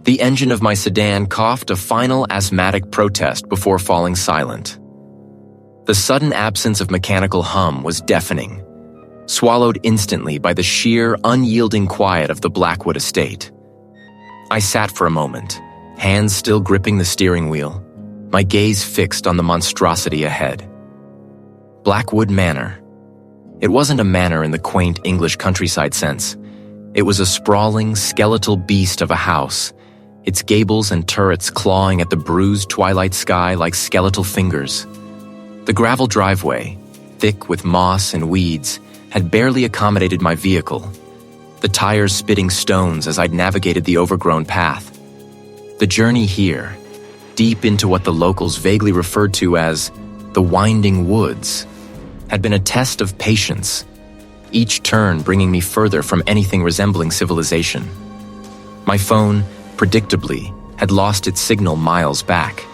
The engine of my sedan coughed a final asthmatic protest before falling silent. The sudden absence of mechanical hum was deafening, swallowed instantly by the sheer, unyielding quiet of the Blackwood estate. I sat for a moment, hands still gripping the steering wheel, my gaze fixed on the monstrosity ahead. Blackwood Manor. It wasn't a manor in the quaint English countryside sense. It was a sprawling, skeletal beast of a house, its gables and turrets clawing at the bruised twilight sky like skeletal fingers. The gravel driveway, thick with moss and weeds, had barely accommodated my vehicle, the tires spitting stones as I'd navigated the overgrown path. The journey here, deep into what the locals vaguely referred to as the winding woods, had been a test of patience, each turn bringing me further from anything resembling civilization. My phone, predictably, had lost its signal miles back.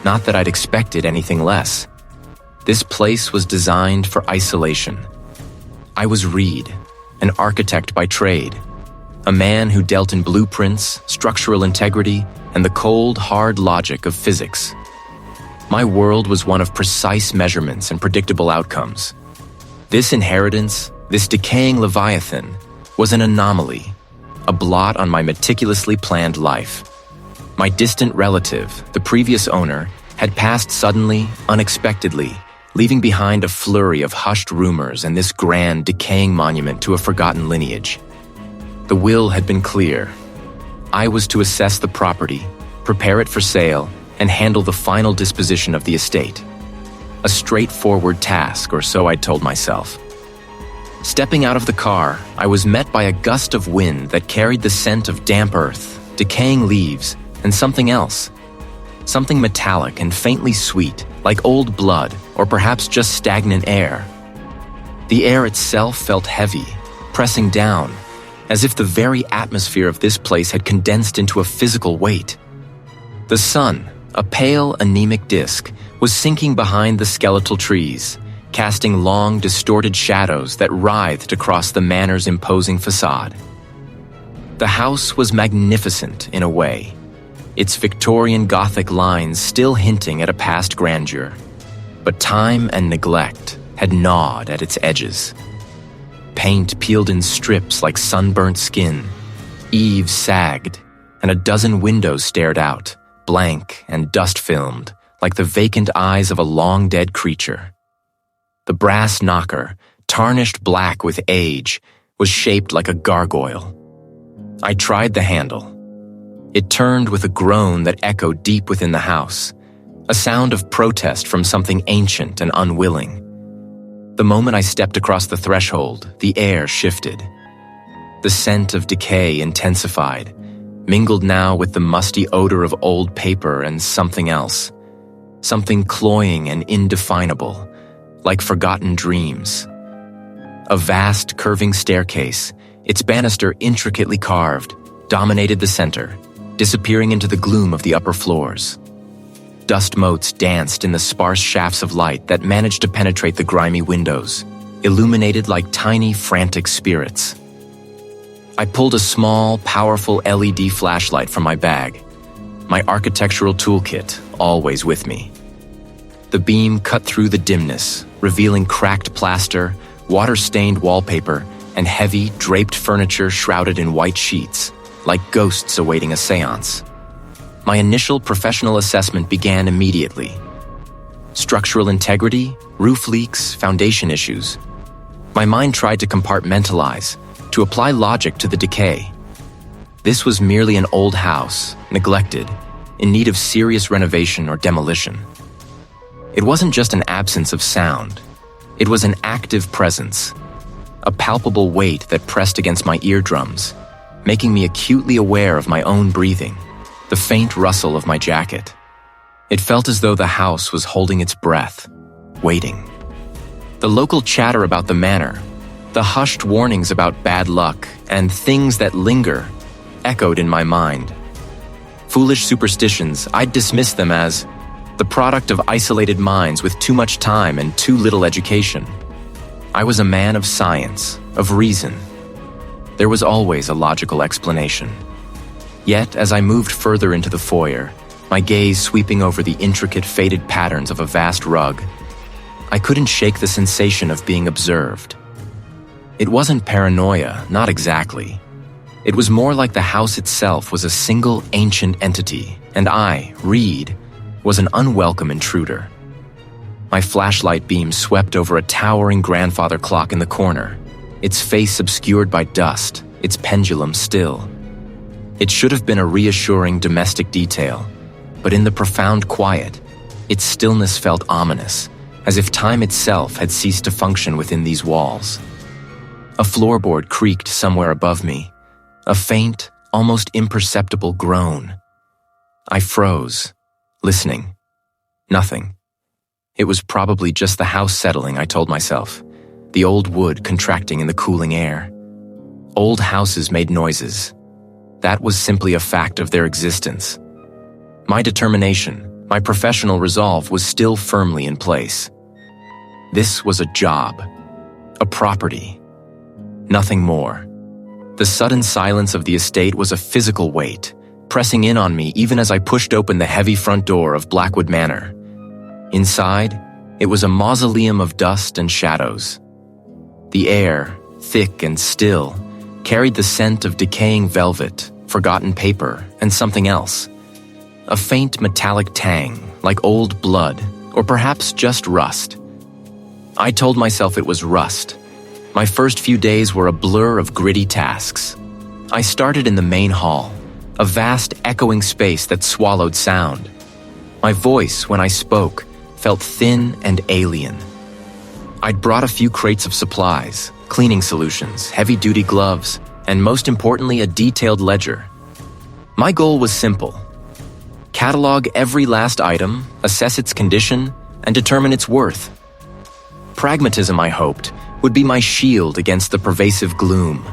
Not that I'd expected anything less. This place was designed for isolation. I was Reid, an architect by trade, a man who dealt in blueprints, structural integrity, and the cold, hard logic of physics. My world was one of precise measurements and predictable outcomes. This inheritance, this decaying leviathan, was an anomaly, a blot on my meticulously planned life. My distant relative, the previous owner, had passed suddenly, unexpectedly, leaving behind a flurry of hushed rumors and this grand, decaying monument to a forgotten lineage. The will had been clear. I was to assess the property, prepare it for sale, and handle the final disposition of the estate. A straightforward task, or so I'd told myself. Stepping out of the car, I was met by a gust of wind that carried the scent of damp earth, decaying leaves, and something else. Something metallic and faintly sweet, like old blood, or perhaps just stagnant air. The air itself felt heavy, pressing down, as if the very atmosphere of this place had condensed into a physical weight. The sun, a pale, anemic disk, was sinking behind the skeletal trees, casting long, distorted shadows that writhed across the manor's imposing facade. The house was magnificent in a way, its Victorian Gothic lines still hinting at a past grandeur, but time and neglect had gnawed at its edges. Paint peeled in strips like sunburnt skin, eaves sagged, and a dozen windows stared out, blank and dust-filmed, like the vacant eyes of a long-dead creature. The brass knocker, tarnished black with age, was shaped like a gargoyle. I tried the handle. It turned with a groan that echoed deep within the house, a sound of protest from something ancient and unwilling. The moment I stepped across the threshold, the air shifted. The scent of decay intensified, mingled now with the musty odor of old paper and something else, something cloying and indefinable, like forgotten dreams. A vast, curving staircase, its banister intricately carved, dominated the center, disappearing into the gloom of the upper floors. Dust motes danced in the sparse shafts of light that managed to penetrate the grimy windows, illuminated like tiny, frantic spirits. I pulled a small, powerful LED flashlight from my bag, my architectural toolkit always with me. The beam cut through the dimness, revealing cracked plaster, water-stained wallpaper, and heavy, draped furniture shrouded in white sheets, like ghosts awaiting a seance. My initial professional assessment began immediately. Structural integrity, roof leaks, foundation issues. My mind tried to compartmentalize, to apply logic to the decay. This was merely an old house, neglected, in need of serious renovation or demolition. It wasn't just an absence of sound. It was an active presence, a palpable weight that pressed against my eardrums, making me acutely aware of my own breathing, the faint rustle of my jacket. It felt as though the house was holding its breath, waiting. The local chatter about the manor, the hushed warnings about bad luck and things that linger, echoed in my mind. Foolish superstitions, I'd dismiss them as the product of isolated minds with too much time and too little education. I was a man of science, of reason. There was always a logical explanation. Yet, as I moved further into the foyer, my gaze sweeping over the intricate faded patterns of a vast rug, I couldn't shake the sensation of being observed. It wasn't paranoia, not exactly. It was more like the house itself was a single ancient entity, and I, Reid, was an unwelcome intruder. My flashlight beam swept over a towering grandfather clock in the corner, its face obscured by dust, its pendulum still. It should have been a reassuring domestic detail, but in the profound quiet, its stillness felt ominous, as if time itself had ceased to function within these walls. A floorboard creaked somewhere above me, a faint, almost imperceptible groan. I froze, listening. Nothing. It was probably just the house settling, I told myself, the old wood contracting in the cooling air. Old houses made noises. That was simply a fact of their existence. My determination, my professional resolve was still firmly in place. This was a job, a property, nothing more. The sudden silence of the estate was a physical weight, pressing in on me even as I pushed open the heavy front door of Blackwood Manor. Inside, it was a mausoleum of dust and shadows. The air, thick and still, carried the scent of decaying velvet, forgotten paper, and something else. A faint metallic tang, like old blood, or perhaps just rust. I told myself it was rust. My first few days were a blur of gritty tasks. I started in the main hall, a vast echoing space that swallowed sound. My voice, when I spoke, felt thin and alien. I'd brought a few crates of supplies, cleaning solutions, heavy-duty gloves, and most importantly, a detailed ledger. My goal was simple: catalog every last item, assess its condition, and determine its worth. Pragmatism, I hoped, would be my shield against the pervasive gloom.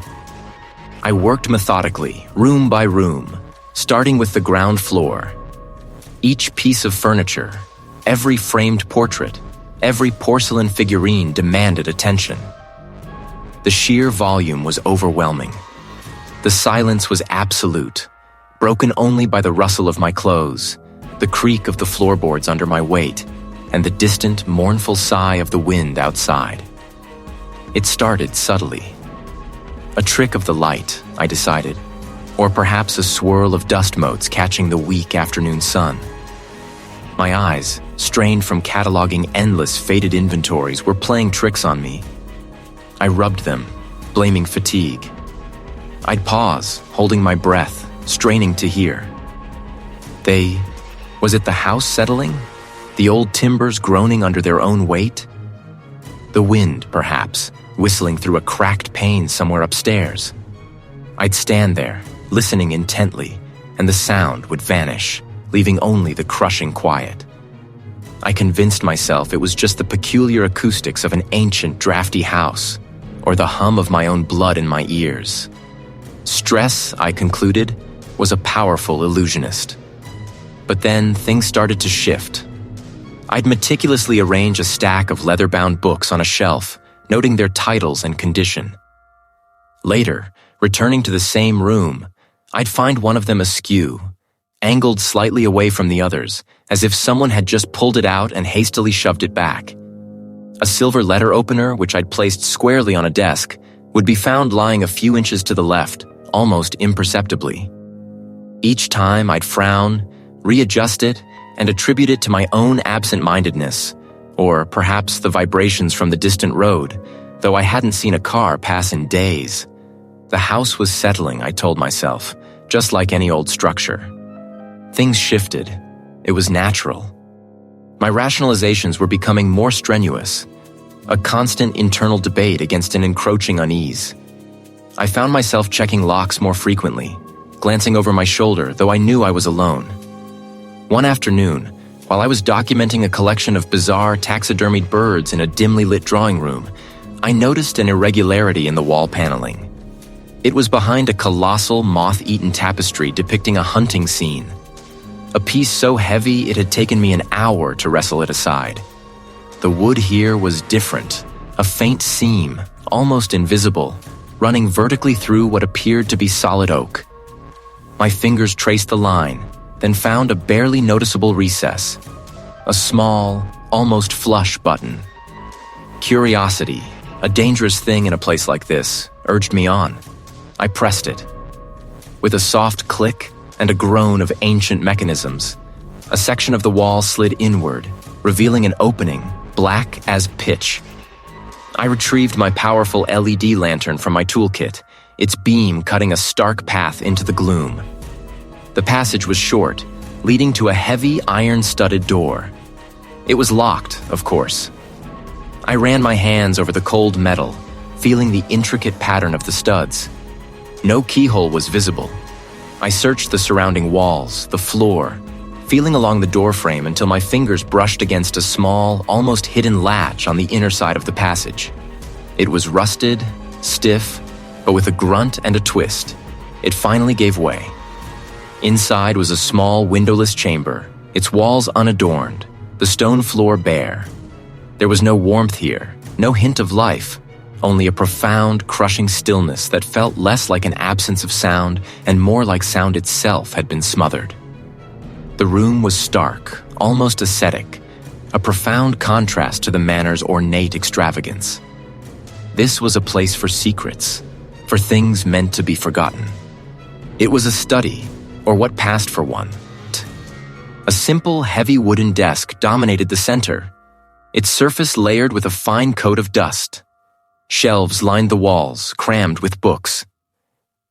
I worked methodically, room by room, starting with the ground floor. Each piece of furniture, every framed portrait, every porcelain figurine demanded attention. The sheer volume was overwhelming. The silence was absolute, broken only by the rustle of my clothes, the creak of the floorboards under my weight, and the distant, mournful sigh of the wind outside. It started subtly. A trick of the light, I decided, or perhaps a swirl of dust motes catching the weak afternoon sun. My eyes, strained from cataloging endless faded inventories, were playing tricks on me. I rubbed them, blaming fatigue. I'd pause, holding my breath, straining to hear. Was it the house settling? The old timbers groaning under their own weight? The wind, perhaps, whistling through a cracked pane somewhere upstairs. I'd stand there, listening intently, and the sound would vanish, leaving only the crushing quiet. I convinced myself it was just the peculiar acoustics of an ancient, drafty house, or the hum of my own blood in my ears. Stress, I concluded, was a powerful illusionist. But then things started to shift. I'd meticulously arrange a stack of leather-bound books on a shelf, noting their titles and condition. Later, returning to the same room, I'd find one of them askew, angled slightly away from the others, as if someone had just pulled it out and hastily shoved it back. A silver letter opener, which I'd placed squarely on a desk, would be found lying a few inches to the left, almost imperceptibly. Each time I'd frown, readjust it, and attribute it to my own absent-mindedness, or perhaps the vibrations from the distant road, though I hadn't seen a car pass in days. The house was settling, I told myself, just like any old structure. Things shifted. It was natural. My rationalizations were becoming more strenuous, a constant internal debate against an encroaching unease. I found myself checking locks more frequently, glancing over my shoulder, though I knew I was alone. One afternoon, while I was documenting a collection of bizarre taxidermied birds in a dimly lit drawing room, I noticed an irregularity in the wall paneling. It was behind a colossal, moth-eaten tapestry depicting a hunting scene. A piece so heavy it had taken me an hour to wrestle it aside. The wood here was different, a faint seam, almost invisible, running vertically through what appeared to be solid oak. My fingers traced the line, then found a barely noticeable recess. A small, almost flush button. Curiosity, a dangerous thing in a place like this, urged me on. I pressed it. With a soft click and a groan of ancient mechanisms, a section of the wall slid inward, revealing an opening, black as pitch. I retrieved my powerful LED lantern from my toolkit, its beam cutting a stark path into the gloom. The passage was short, leading to a heavy iron-studded door. It was locked, of course. I ran my hands over the cold metal, feeling the intricate pattern of the studs. No keyhole was visible. I searched the surrounding walls, the floor, feeling along the doorframe until my fingers brushed against a small, almost hidden latch on the inner side of the passage. It was rusted, stiff, but with a grunt and a twist, it finally gave way. Inside was a small, windowless chamber, its walls unadorned, the stone floor bare. There was no warmth here, no hint of life, only a profound, crushing stillness that felt less like an absence of sound and more like sound itself had been smothered. The room was stark, almost ascetic, a profound contrast to the manor's ornate extravagance. This was a place for secrets, for things meant to be forgotten. It was a study, or what passed for one. A simple, heavy wooden desk dominated the center, its surface layered with a fine coat of dust. Shelves lined the walls, crammed with books.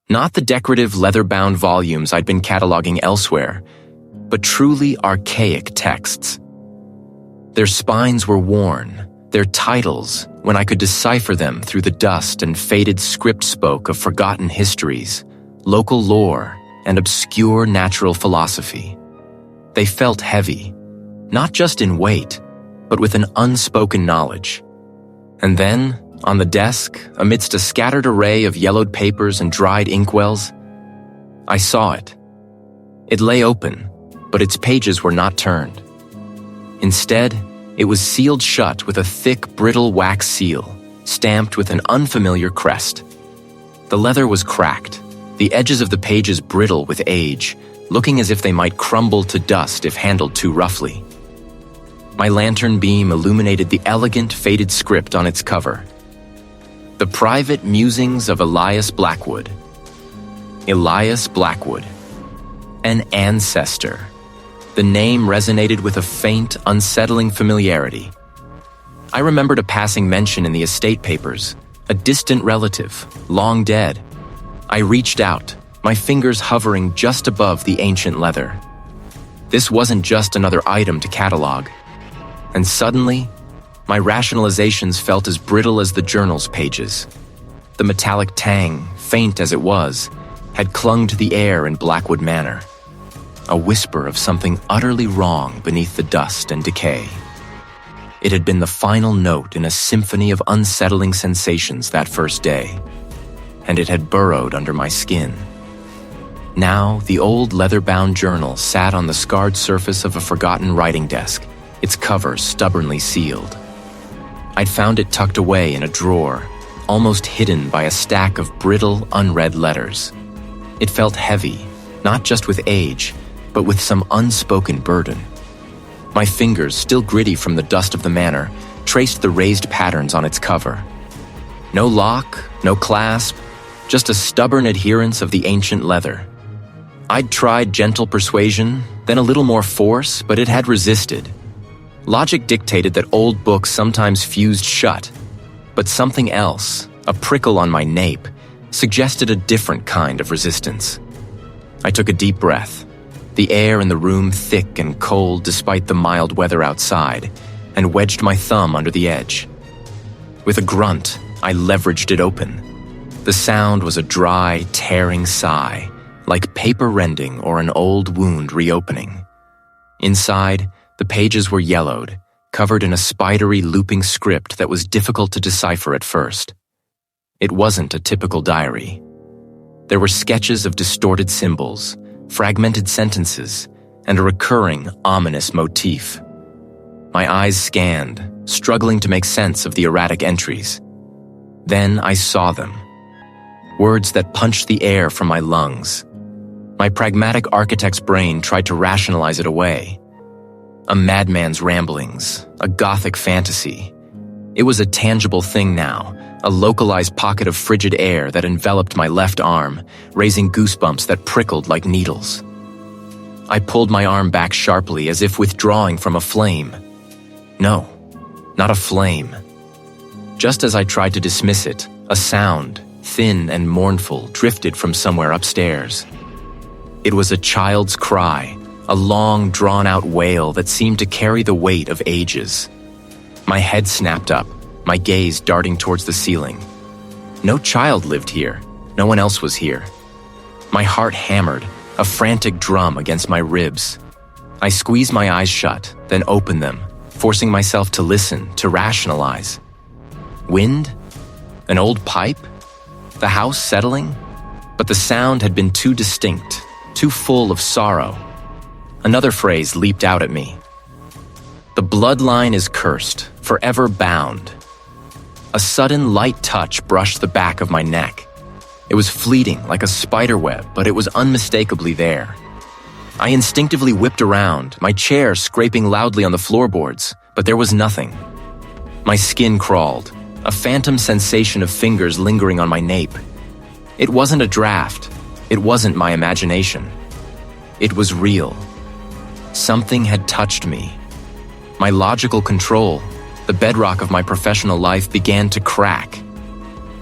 Not the decorative leather-bound volumes I'd been cataloging elsewhere, but truly archaic texts. Their spines were worn, their titles, when I could decipher them through the dust and faded script spoke of forgotten histories, local lore, and obscure natural philosophy. They felt heavy, not just in weight, but with an unspoken knowledge. And then, on the desk, amidst a scattered array of yellowed papers and dried inkwells, I saw it. It lay open, but its pages were not turned. Instead, it was sealed shut with a thick, brittle wax seal, stamped with an unfamiliar crest. The leather was cracked, the edges of the pages brittle with age, looking as if they might crumble to dust if handled too roughly. My lantern beam illuminated the elegant, faded script on its cover. The Private Musings of Elias Blackwood. Elias Blackwood. An ancestor. The name resonated with a faint, unsettling familiarity. I remembered a passing mention in the estate papers, a distant relative, long dead. I reached out, my fingers hovering just above the ancient leather. This wasn't just another item to catalog. And suddenly, my rationalizations felt as brittle as the journal's pages. The metallic tang, faint as it was, had clung to the air in Blackwood Manor. A whisper of something utterly wrong beneath the dust and decay. It had been the final note in a symphony of unsettling sensations that first day, and it had burrowed under my skin. Now, the old leather-bound journal sat on the scarred surface of a forgotten writing desk, its cover stubbornly sealed. I'd found it tucked away in a drawer, almost hidden by a stack of brittle, unread letters. It felt heavy, not just with age, but with some unspoken burden. My fingers, still gritty from the dust of the manor, traced the raised patterns on its cover. No lock, no clasp, just a stubborn adherence of the ancient leather. I'd tried gentle persuasion, then a little more force, but it had resisted. Logic dictated that old books sometimes fused shut, but something else, a prickle on my nape, suggested a different kind of resistance. I took a deep breath, the air in the room thick and cold despite the mild weather outside, and wedged my thumb under the edge. With a grunt, I leveraged it open. The sound was a dry, tearing sigh, like paper rending or an old wound reopening. Inside, the pages were yellowed, covered in a spidery, looping script that was difficult to decipher at first. It wasn't a typical diary. There were sketches of distorted symbols, fragmented sentences, and a recurring, ominous motif. My eyes scanned, struggling to make sense of the erratic entries. Then I saw them. Words that punched the air from my lungs. My pragmatic architect's brain tried to rationalize it away. A madman's ramblings, a Gothic fantasy. It was a tangible thing now, a localized pocket of frigid air that enveloped my left arm, raising goosebumps that prickled like needles. I pulled my arm back sharply as if withdrawing from a flame. No, not a flame. Just as I tried to dismiss it, a sound, thin and mournful, drifted from somewhere upstairs. It was a child's cry, a long, drawn-out wail that seemed to carry the weight of ages. My head snapped up, my gaze darting towards the ceiling. No child lived here. No one else was here. My heart hammered, a frantic drum against my ribs. I squeezed my eyes shut, then opened them, forcing myself to listen, to rationalize. Wind? An old pipe? The house settling? But the sound had been too distinct, too full of sorrow. Another phrase leaped out at me. The bloodline is cursed, forever bound. A sudden light touch brushed the back of my neck. It was fleeting, like a spider web, but it was unmistakably there. I instinctively whipped around, my chair scraping loudly on the floorboards, but there was nothing. My skin crawled, a phantom sensation of fingers lingering on my nape. It wasn't a draft. It wasn't my imagination. It was real. Something had touched me. My logical control, the bedrock of my professional life, began to crack.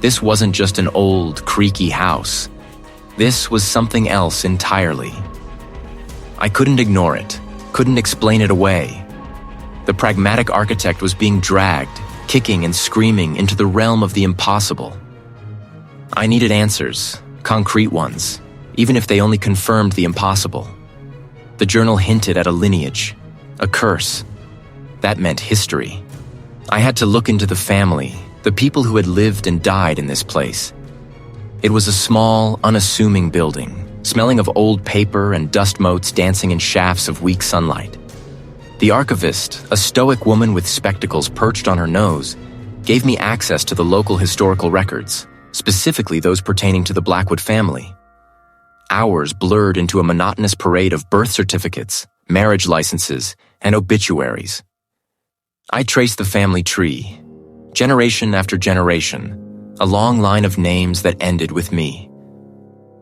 This wasn't just an old, creaky house. This was something else entirely. I couldn't ignore it, couldn't explain it away. The pragmatic architect was being dragged, kicking and screaming into the realm of the impossible. I needed answers, concrete ones, even if they only confirmed the impossible. The journal hinted at a lineage, a curse. That meant history. I had to look into the family, the people who had lived and died in this place. It was a small, unassuming building, smelling of old paper and dust motes dancing in shafts of weak sunlight. The archivist, a stoic woman with spectacles perched on her nose, gave me access to the local historical records, specifically those pertaining to the Blackwood family. Hours blurred into a monotonous parade of birth certificates, marriage licenses, and obituaries. I traced the family tree, generation after generation, a long line of names that ended with me.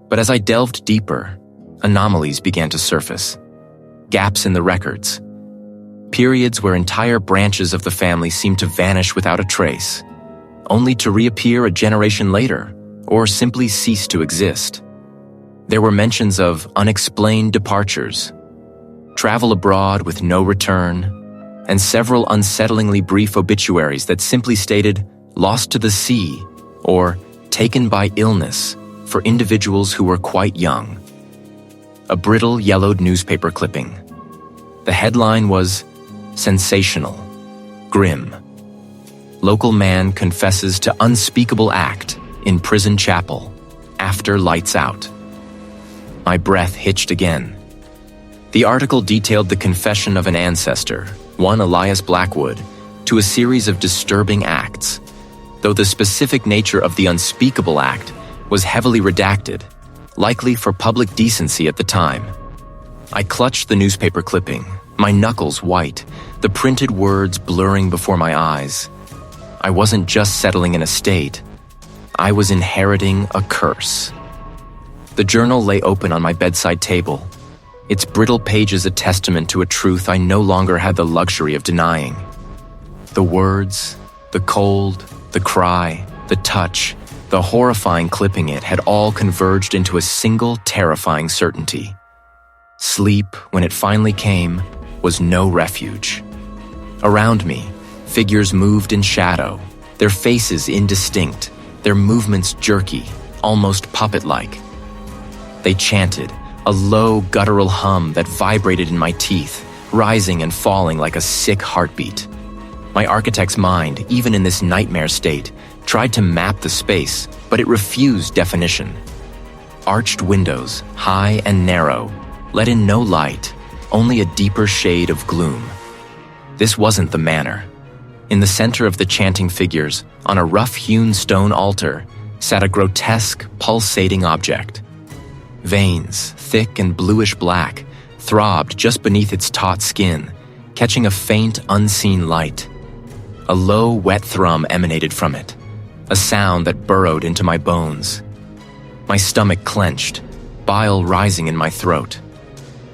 But as I delved deeper, anomalies began to surface. Gaps in the records. Periods where entire branches of the family seemed to vanish without a trace, only to reappear a generation later, or simply cease to exist. There were mentions of unexplained departures, travel abroad with no return, and several unsettlingly brief obituaries that simply stated lost to the sea or taken by illness for individuals who were quite young. A brittle yellowed newspaper clipping. The headline was sensational, grim. Local man confesses to unspeakable act in prison chapel after lights out. My breath hitched again. The article detailed the confession of an ancestor, one Elias Blackwood, to a series of disturbing acts, though the specific nature of the unspeakable act was heavily redacted, likely for public decency at the time. I clutched the newspaper clipping, my knuckles white, the printed words blurring before my eyes. I wasn't just settling an estate. I was inheriting a curse. The journal lay open on my bedside table, its brittle pages a testament to a truth I no longer had the luxury of denying. The words, the cold, the cry, the touch, the horrifying clipping it had all converged into a single terrifying certainty. Sleep, when it finally came, was no refuge. Around me, figures moved in shadow, their faces indistinct, their movements jerky, almost puppet-like. They chanted, a low, guttural hum that vibrated in my teeth, rising and falling like a sick heartbeat. My architect's mind, even in this nightmare state, tried to map the space, but it refused definition. Arched windows, high and narrow, let in no light, only a deeper shade of gloom. This wasn't the manor. In the center of the chanting figures, on a rough-hewn stone altar, sat a grotesque, pulsating object. Veins, thick and bluish-black, throbbed just beneath its taut skin, catching a faint, unseen light. A low, wet thrum emanated from it, a sound that burrowed into my bones. My stomach clenched, bile rising in my throat.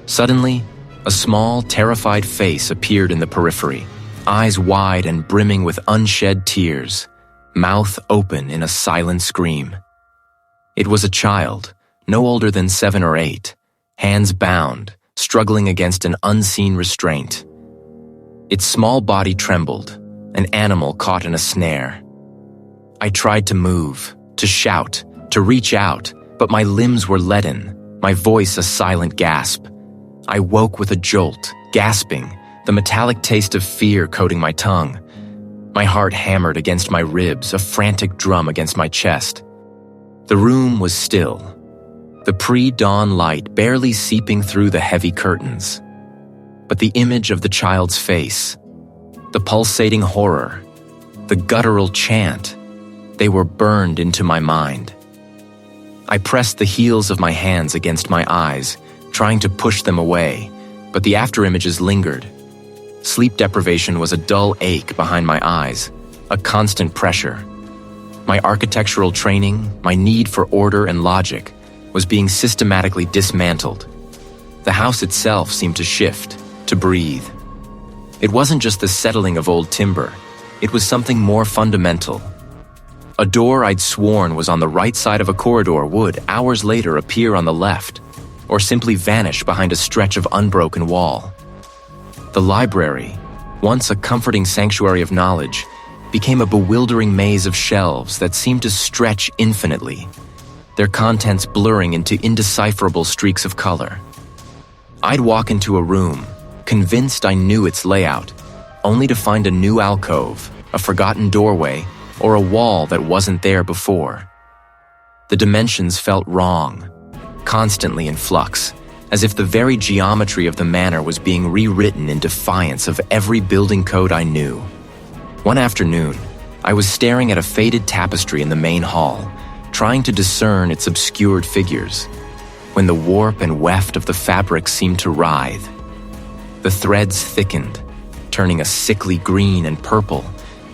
Suddenly, a small, terrified face appeared in the periphery, eyes wide and brimming with unshed tears, mouth open in a silent scream. It was a child, no older than 7 or 8, hands bound, struggling against an unseen restraint. Its small body trembled, an animal caught in a snare. I tried to move, to shout, to reach out, but my limbs were leaden, my voice a silent gasp. I woke with a jolt, gasping, the metallic taste of fear coating my tongue. My heart hammered against my ribs, a frantic drum against my chest. The room was still, the pre-dawn light barely seeping through the heavy curtains. But the image of the child's face, the pulsating horror, the guttural chant, they were burned into my mind. I pressed the heels of my hands against my eyes, trying to push them away, but the afterimages lingered. Sleep deprivation was a dull ache behind my eyes, a constant pressure. My architectural training, my need for order and logic, was being systematically dismantled. The house itself seemed to shift, to breathe. It wasn't just the settling of old timber, it was something more fundamental. A door I'd sworn was on the right side of a corridor would, hours later, appear on the left, or simply vanish behind a stretch of unbroken wall. The library, once a comforting sanctuary of knowledge, became a bewildering maze of shelves that seemed to stretch infinitely, their contents blurring into indecipherable streaks of color. I'd walk into a room, convinced I knew its layout, only to find a new alcove, a forgotten doorway, or a wall that wasn't there before. The dimensions felt wrong, constantly in flux, as if the very geometry of the manor was being rewritten in defiance of every building code I knew. One afternoon, I was staring at a faded tapestry in the main hall, trying to discern its obscured figures, when the warp and weft of the fabric seemed to writhe. The threads thickened, turning a sickly green and purple,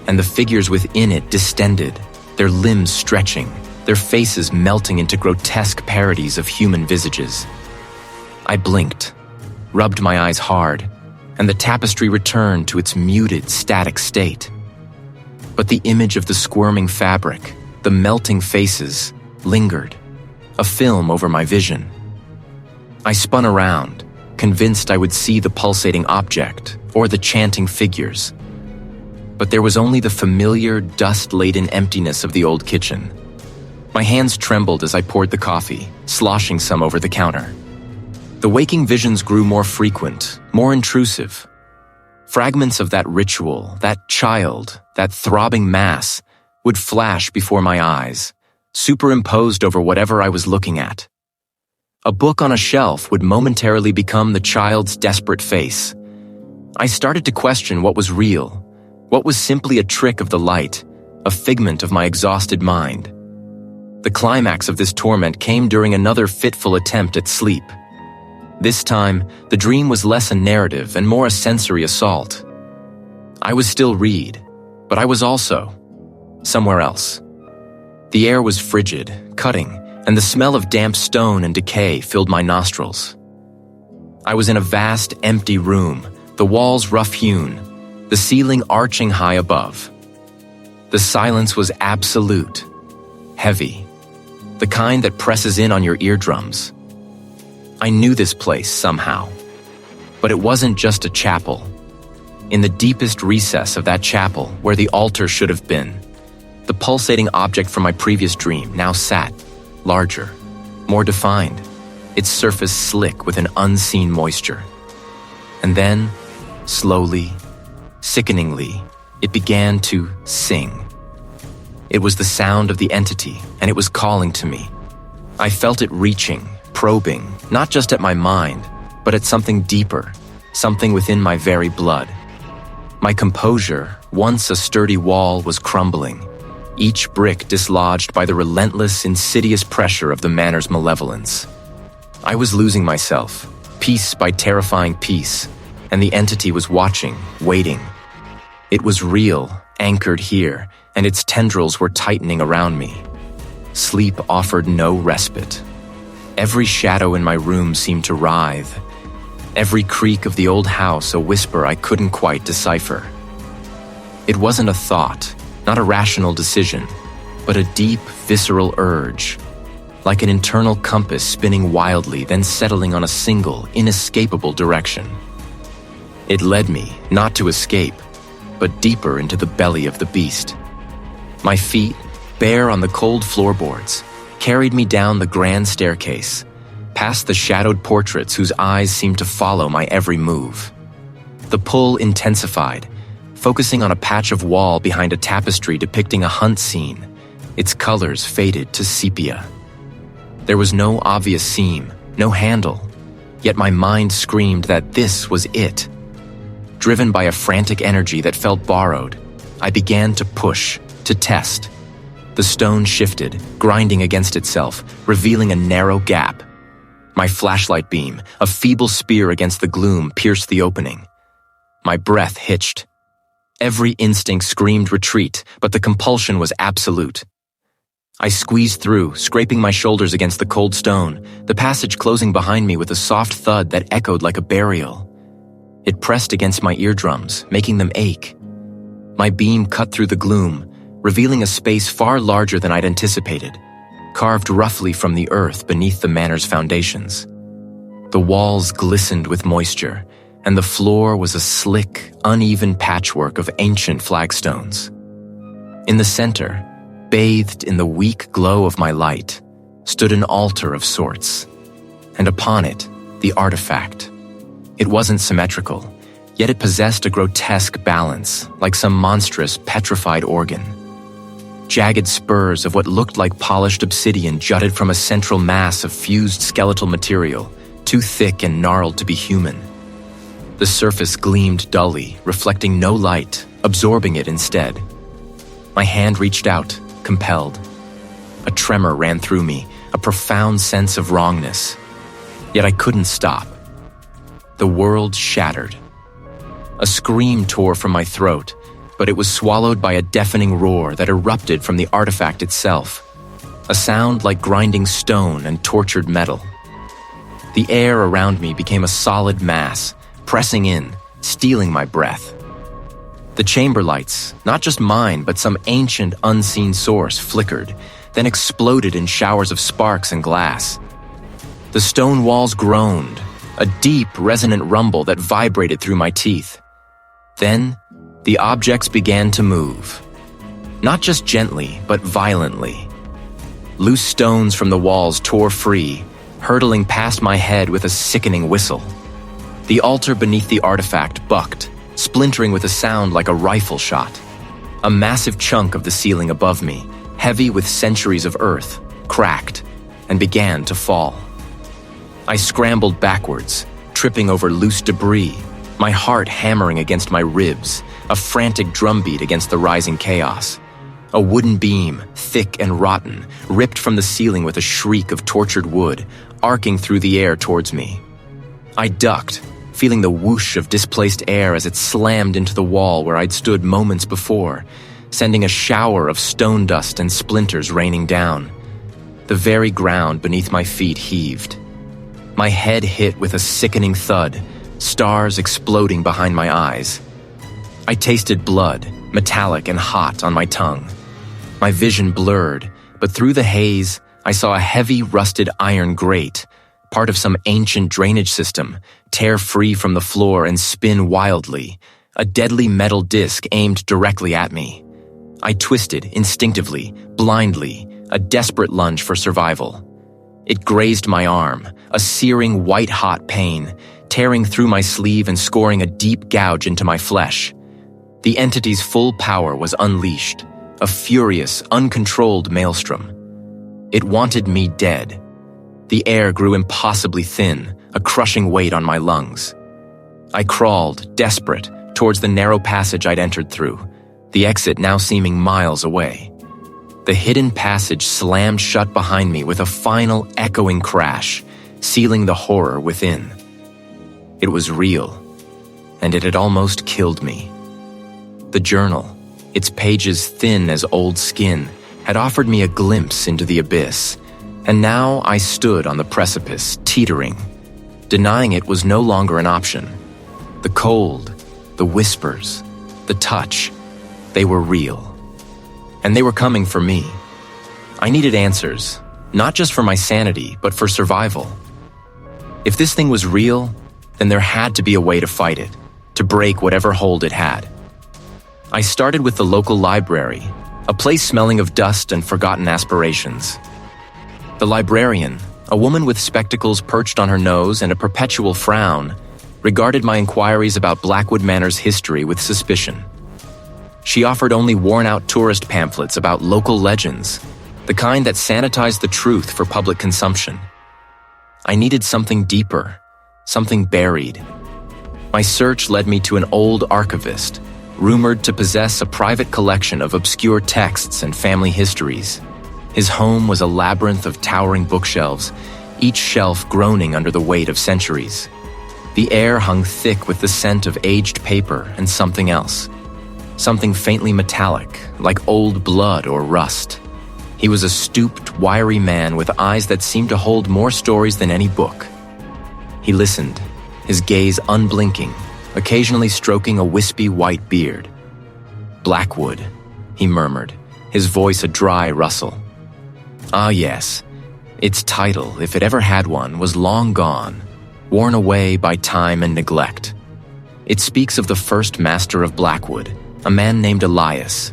and the figures within it distended, their limbs stretching, their faces melting into grotesque parodies of human visages. I blinked, rubbed my eyes hard, and the tapestry returned to its muted, static state. But the image of the squirming fabric, the melting faces, lingered, a film over my vision. I spun around, convinced I would see the pulsating object or the chanting figures. But there was only the familiar, dust-laden emptiness of the old kitchen. My hands trembled as I poured the coffee, sloshing some over the counter. The waking visions grew more frequent, more intrusive. Fragments of that ritual, that child, that throbbing mass, would flash before my eyes, superimposed over whatever I was looking at. A book on a shelf would momentarily become the child's desperate face. I started to question what was real, what was simply a trick of the light, a figment of my exhausted mind. The climax of this torment came during another fitful attempt at sleep. This time, the dream was less a narrative and more a sensory assault. I was still Reid, but I was also somewhere else. The air was frigid, cutting, and the smell of damp stone and decay filled my nostrils. I was in a vast, empty room, the walls rough-hewn, the ceiling arching high above. The silence was absolute, heavy, the kind that presses in on your eardrums. I knew this place somehow, but it wasn't just a chapel. In the deepest recess of that chapel, where the altar should have been, the pulsating object from my previous dream now sat, larger, more defined, its surface slick with an unseen moisture. And then, slowly, sickeningly, it began to sing. It was the sound of the entity, and it was calling to me. I felt it reaching, probing, not just at my mind, but at something deeper, something within my very blood. My composure, once a sturdy wall, was crumbling, each brick dislodged by the relentless, insidious pressure of the manor's malevolence. I was losing myself, piece by terrifying piece, and the entity was watching, waiting. It was real, anchored here, and its tendrils were tightening around me. Sleep offered no respite. Every shadow in my room seemed to writhe. Every creak of the old house a whisper I couldn't quite decipher. It wasn't a thought, not a rational decision, but a deep, visceral urge, like an internal compass spinning wildly, then settling on a single, inescapable direction. It led me, not to escape, but deeper into the belly of the beast. My feet, bare on the cold floorboards, carried me down the grand staircase, past the shadowed portraits whose eyes seemed to follow my every move. The pull intensified, focusing on a patch of wall behind a tapestry depicting a hunt scene. Its colors faded to sepia. There was no obvious seam, no handle, yet my mind screamed that this was it. Driven by a frantic energy that felt borrowed, I began to push, to test. The stone shifted, grinding against itself, revealing a narrow gap. My flashlight beam, a feeble spear against the gloom, pierced the opening. My breath hitched. Every instinct screamed retreat, but the compulsion was absolute. I squeezed through, scraping my shoulders against the cold stone, the passage closing behind me with a soft thud that echoed like a burial. It pressed against my eardrums, making them ache. My beam cut through the gloom, revealing a space far larger than I'd anticipated, carved roughly from the earth beneath the manor's foundations. The walls glistened with moisture, and the floor was a slick, uneven patchwork of ancient flagstones. In the center, bathed in the weak glow of my light, stood an altar of sorts, and upon it, the artifact. It wasn't symmetrical, yet it possessed a grotesque balance, like some monstrous, petrified organ. Jagged spurs of what looked like polished obsidian jutted from a central mass of fused skeletal material, too thick and gnarled to be human. The surface gleamed dully, reflecting no light, absorbing it instead. My hand reached out, compelled. A tremor ran through me, a profound sense of wrongness. Yet I couldn't stop. The world shattered. A scream tore from my throat, but it was swallowed by a deafening roar that erupted from the artifact itself, a sound like grinding stone and tortured metal. The air around me became a solid mass, pressing in, stealing my breath. The chamber lights, not just mine, but some ancient, unseen source, flickered, then exploded in showers of sparks and glass. The stone walls groaned, a deep, resonant rumble that vibrated through my teeth. Then, the objects began to move. Not just gently, but violently. Loose stones from the walls tore free, hurtling past my head with a sickening whistle. The altar beneath the artifact bucked, splintering with a sound like a rifle shot. A massive chunk of the ceiling above me, heavy with centuries of earth, cracked and began to fall. I scrambled backwards, tripping over loose debris, my heart hammering against my ribs, a frantic drumbeat against the rising chaos. A wooden beam, thick and rotten, ripped from the ceiling with a shriek of tortured wood, arcing through the air towards me. I ducked, feeling the whoosh of displaced air as it slammed into the wall where I'd stood moments before, sending a shower of stone dust and splinters raining down. The very ground beneath my feet heaved. My head hit with a sickening thud, stars exploding behind my eyes. I tasted blood, metallic and hot on my tongue. My vision blurred, but through the haze, I saw a heavy, rusted iron grate, part of some ancient drainage system, tear free from the floor and spin wildly, a deadly metal disc aimed directly at me. I twisted, instinctively, blindly, a desperate lunge for survival. It grazed my arm, a searing white-hot pain, tearing through my sleeve and scoring a deep gouge into my flesh. The entity's full power was unleashed, a furious, uncontrolled maelstrom. It wanted me dead. The air grew impossibly thin, a crushing weight on my lungs. I crawled, desperate, towards the narrow passage I'd entered through, the exit now seeming miles away. The hidden passage slammed shut behind me with a final echoing crash, sealing the horror within. It was real, and it had almost killed me. The journal, its pages thin as old skin, had offered me a glimpse into the abyss, and now I stood on the precipice, teetering. Denying it was no longer an option. The cold, the whispers, the touch, they were real. And they were coming for me. I needed answers, not just for my sanity, but for survival. If this thing was real, then there had to be a way to fight it, to break whatever hold it had. I started with the local library, a place smelling of dust and forgotten aspirations. The librarian, a woman with spectacles perched on her nose and a perpetual frown, regarded my inquiries about Blackwood Manor's history with suspicion. She offered only worn-out tourist pamphlets about local legends, the kind that sanitized the truth for public consumption. I needed something deeper, something buried. My search led me to an old archivist, rumored to possess a private collection of obscure texts and family histories. His home was a labyrinth of towering bookshelves, each shelf groaning under the weight of centuries. The air hung thick with the scent of aged paper and something else. Something faintly metallic, like old blood or rust. He was a stooped, wiry man with eyes that seemed to hold more stories than any book. He listened, his gaze unblinking, occasionally stroking a wispy white beard. "Blackwood," he murmured, his voice a dry rustle. Ah yes, its title, if it ever had one, was long gone, worn away by time and neglect. It speaks of the first master of Blackwood, a man named Elias.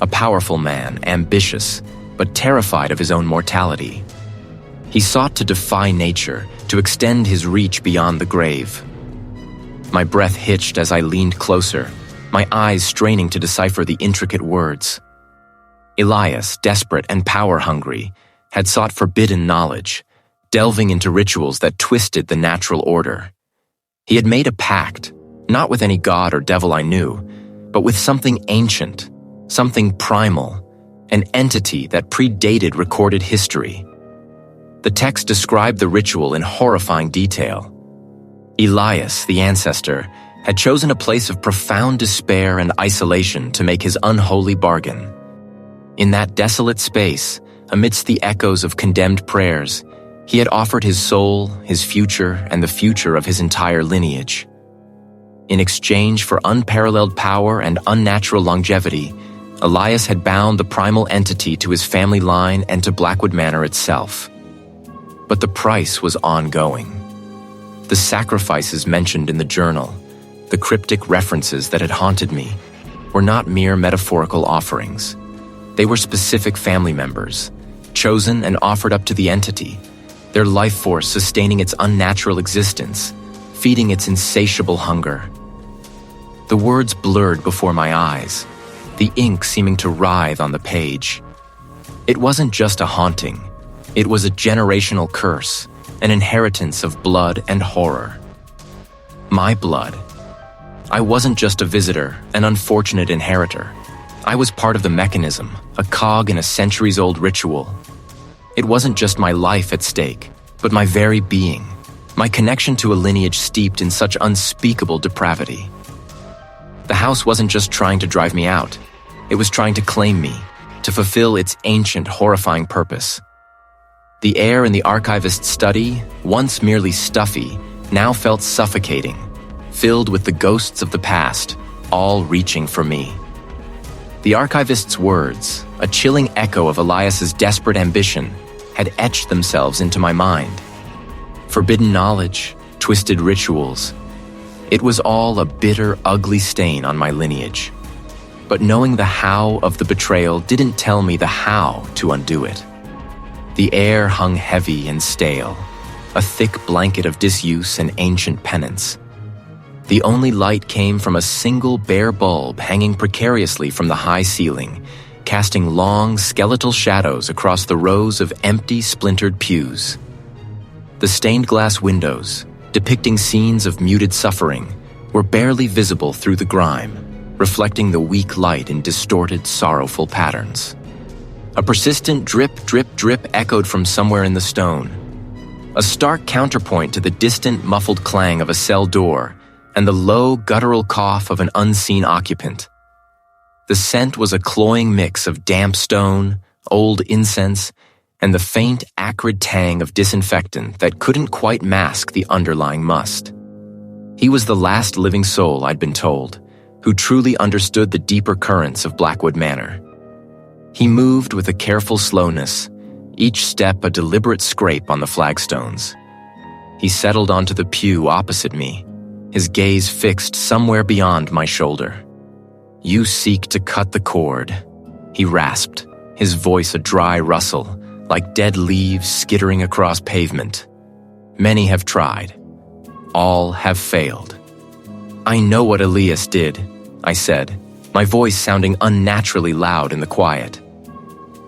A powerful man, ambitious, but terrified of his own mortality. He sought to defy nature, to extend his reach beyond the grave. My breath hitched as I leaned closer, my eyes straining to decipher the intricate words. Elias, desperate and power-hungry, had sought forbidden knowledge, delving into rituals that twisted the natural order. He had made a pact, not with any god or devil I knew, but with something ancient, something primal, an entity that predated recorded history. The text described the ritual in horrifying detail. Elias, the ancestor, had chosen a place of profound despair and isolation to make his unholy bargain. In that desolate space, amidst the echoes of condemned prayers, he had offered his soul, his future, and the future of his entire lineage. In exchange for unparalleled power and unnatural longevity, Elias had bound the primal entity to his family line and to Blackwood Manor itself. But the price was ongoing. The sacrifices mentioned in the journal, the cryptic references that had haunted me, were not mere metaphorical offerings. They were specific family members, chosen and offered up to the entity, their life force sustaining its unnatural existence, feeding its insatiable hunger. The words blurred before my eyes, the ink seeming to writhe on the page. It wasn't just a haunting, it was a generational curse, an inheritance of blood and horror. My blood. I wasn't just a visitor, an unfortunate inheritor. I was part of the mechanism, a cog in a centuries-old ritual. It wasn't just my life at stake, but my very being, my connection to a lineage steeped in such unspeakable depravity. The house wasn't just trying to drive me out. It was trying to claim me, to fulfill its ancient, horrifying purpose. The air in the archivist's study, once merely stuffy, now felt suffocating, filled with the ghosts of the past, all reaching for me. The archivist's words, a chilling echo of Elias's desperate ambition, had etched themselves into my mind. Forbidden knowledge, twisted rituals. It was all a bitter, ugly stain on my lineage. But knowing the how of the betrayal didn't tell me the how to undo it. The air hung heavy and stale, a thick blanket of disuse and ancient penance. The only light came from a single bare bulb hanging precariously from the high ceiling, casting long, skeletal shadows across the rows of empty, splintered pews. The stained glass windows, depicting scenes of muted suffering, were barely visible through the grime, reflecting the weak light in distorted, sorrowful patterns. A persistent drip, drip, drip echoed from somewhere in the stone. a stark counterpoint to the distant, muffled clang of a cell door and the low, guttural cough of an unseen occupant. The scent was a cloying mix of damp stone, old incense, and the faint, acrid tang of disinfectant that couldn't quite mask the underlying must. He was the last living soul, I'd been told, who truly understood the deeper currents of Blackwood Manor. He moved with a careful slowness, each step a deliberate scrape on the flagstones. He settled onto the pew opposite me, his gaze fixed somewhere beyond my shoulder. "You seek to cut the cord," he rasped, his voice a dry rustle, like dead leaves skittering across pavement. "Many have tried. All have failed." "I know what Elias did," I said, my voice sounding unnaturally loud in the quiet.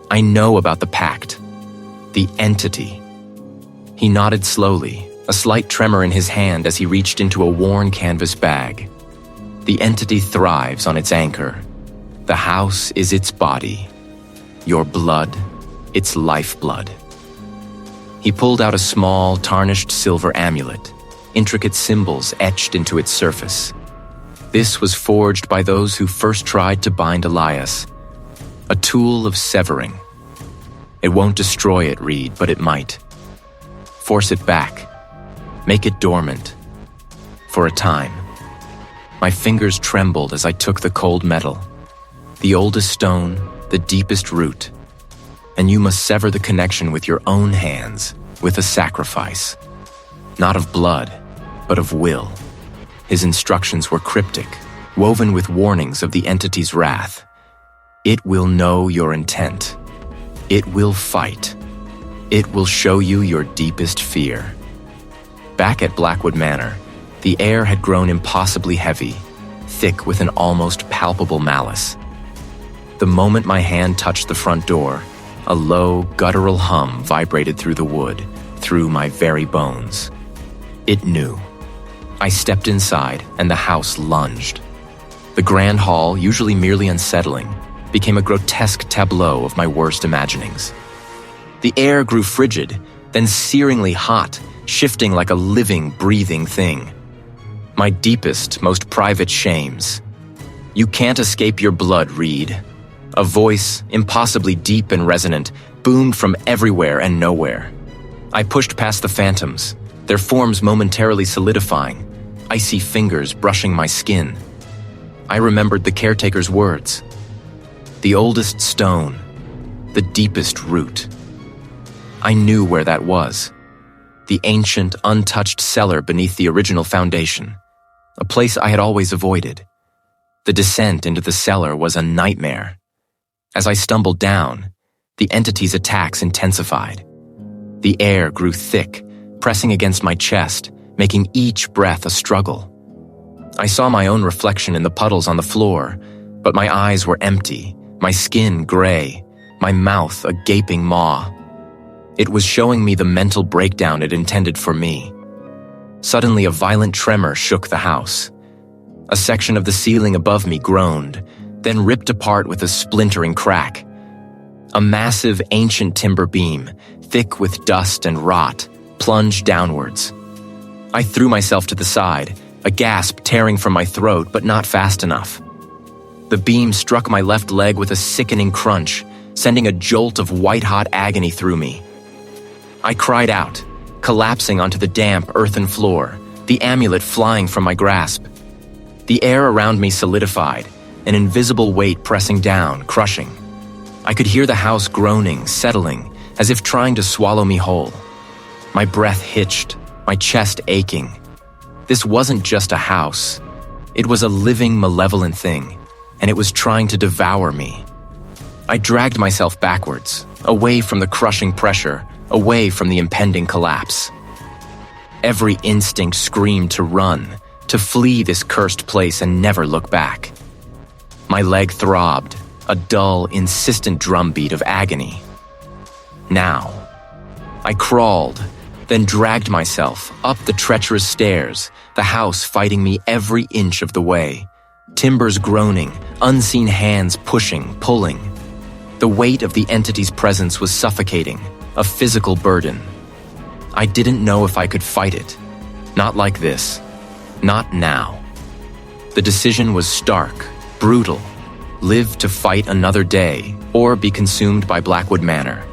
"I know about the pact. The entity." He nodded slowly, a slight tremor in his hand as he reached into a worn canvas bag. "The entity thrives on its anchor. The house is its body. Your blood, its lifeblood." He pulled out a small, tarnished silver amulet, intricate symbols etched into its surface. This was forged by those who first tried to bind Elias, a tool of severing. "It won't destroy it, Reid, but it might. Force it back. Make it dormant. For a time." My fingers trembled as I took the cold metal. "The oldest stone, the deepest root. And you must sever the connection with your own hands, with a sacrifice. Not of blood, but of will." His instructions were cryptic, woven with warnings of the entity's wrath. "It will know your intent. It will fight. It will show you your deepest fear." Back at Blackwood Manor, the air had grown impossibly heavy, thick with an almost palpable malice. The moment my hand touched the front door, a low, guttural hum vibrated through the wood, through my very bones. It knew. I stepped inside, and the house lunged. The grand hall, usually merely unsettling, became a grotesque tableau of my worst imaginings. The air grew frigid, then searingly hot, shifting like a living, breathing thing. My deepest, most private shames. "You can't escape your blood, Reid." A voice, impossibly deep and resonant, boomed from everywhere and nowhere. I pushed past the phantoms, their forms momentarily solidifying, icy fingers brushing my skin. I remembered the caretaker's words. The oldest stone, the deepest root. I knew where that was. The ancient, untouched cellar beneath the original foundation, a place I had always avoided. The descent into the cellar was a nightmare. As I stumbled down, the entity's attacks intensified. The air grew thick, pressing against my chest, making each breath a struggle. I saw my own reflection in the puddles on the floor, but my eyes were empty, my skin gray, my mouth a gaping maw. It was showing me the mental breakdown it intended for me. Suddenly, a violent tremor shook the house. A section of the ceiling above me groaned, then ripped apart with a splintering crack. A massive, ancient timber beam, thick with dust and rot, plunged downwards. I threw myself to the side, a gasp tearing from my throat, but not fast enough. The beam struck my left leg with a sickening crunch, sending a jolt of white-hot agony through me. I cried out, collapsing onto the damp, earthen floor, the amulet flying from my grasp. The air around me solidified, an invisible weight pressing down, crushing. I could hear the house groaning, settling, as if trying to swallow me whole. My breath hitched, my chest aching. This wasn't just a house. It was a living, malevolent thing, and it was trying to devour me. I dragged myself backwards, away from the crushing pressure, away from the impending collapse. Every instinct screamed to run, to flee this cursed place and never look back. My leg throbbed, a dull, insistent drumbeat of agony. Now, I crawled, then dragged myself up the treacherous stairs, the house fighting me every inch of the way. Timbers groaning, unseen hands pushing, pulling. The weight of the entity's presence was suffocating, a physical burden. I didn't know if I could fight it. Not like this. Not now. The decision was stark, brutal. Live to fight another day, or be consumed by Blackwood Manor.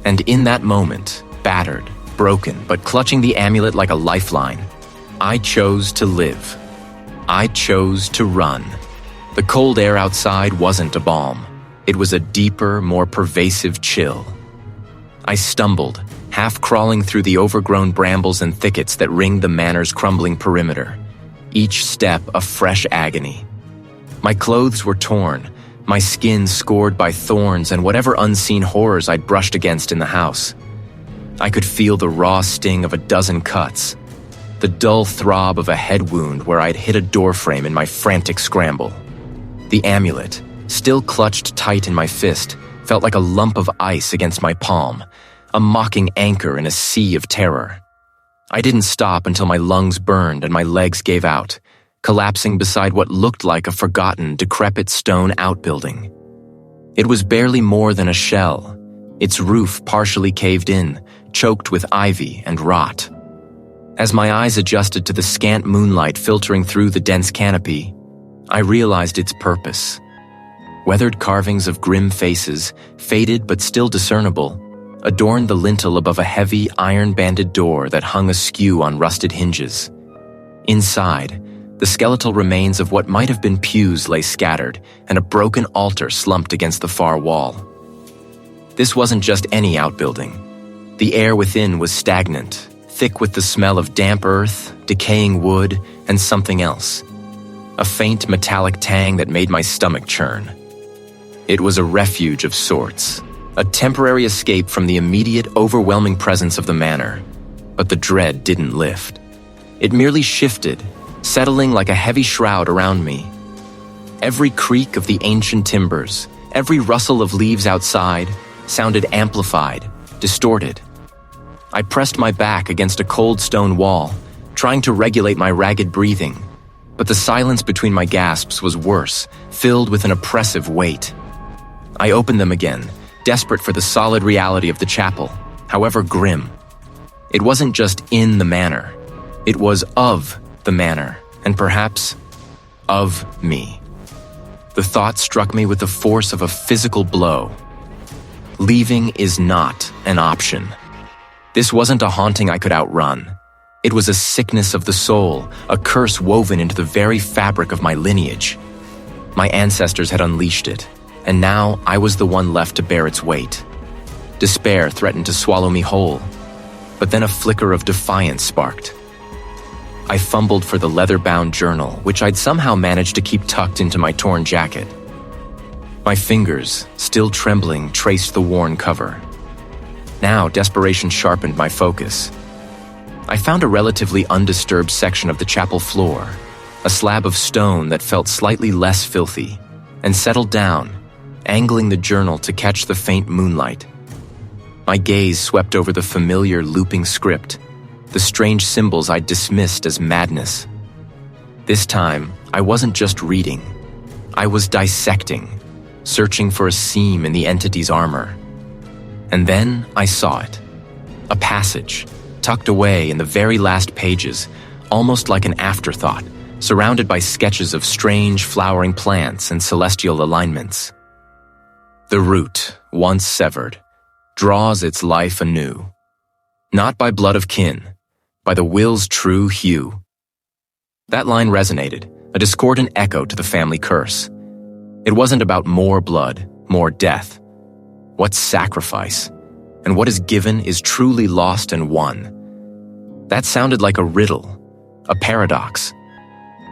And in that moment, battered, broken, but clutching the amulet like a lifeline, I chose to live. I chose to run. The cold air outside wasn't a balm. It was a deeper, more pervasive chill. I stumbled, half crawling through the overgrown brambles and thickets that ringed the manor's crumbling perimeter, each step a fresh agony. My clothes were torn, my skin scored by thorns and whatever unseen horrors I'd brushed against in the house. I could feel the raw sting of a dozen cuts, the dull throb of a head wound where I'd hit a doorframe in my frantic scramble. The amulet, still clutched tight in my fist, felt like a lump of ice against my palm, a mocking anchor in a sea of terror. I didn't stop until my lungs burned and my legs gave out, collapsing beside what looked like a forgotten, decrepit stone outbuilding. It was barely more than a shell, its roof partially caved in, choked with ivy and rot. As my eyes adjusted to the scant moonlight filtering through the dense canopy, I realized its purpose. Weathered carvings of grim faces, faded but still discernible, adorned the lintel above a heavy, iron-banded door that hung askew on rusted hinges. Inside, the skeletal remains of what might have been pews lay scattered, and a broken altar slumped against the far wall. This wasn't just any outbuilding. The air within was stagnant, thick with the smell of damp earth, decaying wood, and something else. A faint metallic tang that made my stomach churn. It was a refuge of sorts, a temporary escape from the immediate, overwhelming presence of the manor. But the dread didn't lift. It merely shifted, settling like a heavy shroud around me. Every creak of the ancient timbers, every rustle of leaves outside, sounded amplified, distorted. I pressed my back against a cold stone wall, trying to regulate my ragged breathing, but the silence between my gasps was worse, filled with an oppressive weight. I opened them again, desperate for the solid reality of the chapel, however grim. It wasn't just in the manor. It was of the manor, and perhaps of me. The thought struck me with the force of a physical blow. Leaving is not an option. This wasn't a haunting I could outrun. It was a sickness of the soul, a curse woven into the very fabric of my lineage. My ancestors had unleashed it, and now I was the one left to bear its weight. Despair threatened to swallow me whole, but then a flicker of defiance sparked. I fumbled for the leather-bound journal, which I'd somehow managed to keep tucked into my torn jacket. My fingers, still trembling, traced the worn cover. Now, desperation sharpened my focus. I found a relatively undisturbed section of the chapel floor, a slab of stone that felt slightly less filthy, and settled down, angling the journal to catch the faint moonlight. My gaze swept over the familiar looping script, the strange symbols I'd dismissed as madness. This time, I wasn't just reading. I was dissecting, searching for a seam in the entity's armor. And then I saw it. A passage, tucked away in the very last pages, almost like an afterthought, surrounded by sketches of strange flowering plants and celestial alignments. The root, once severed, draws its life anew. Not by blood of kin, by the will's true hue. That line resonated, a discordant echo to the family curse. It wasn't about more blood, more death. What's sacrifice? And what is given is truly lost and won. That sounded like a riddle, a paradox.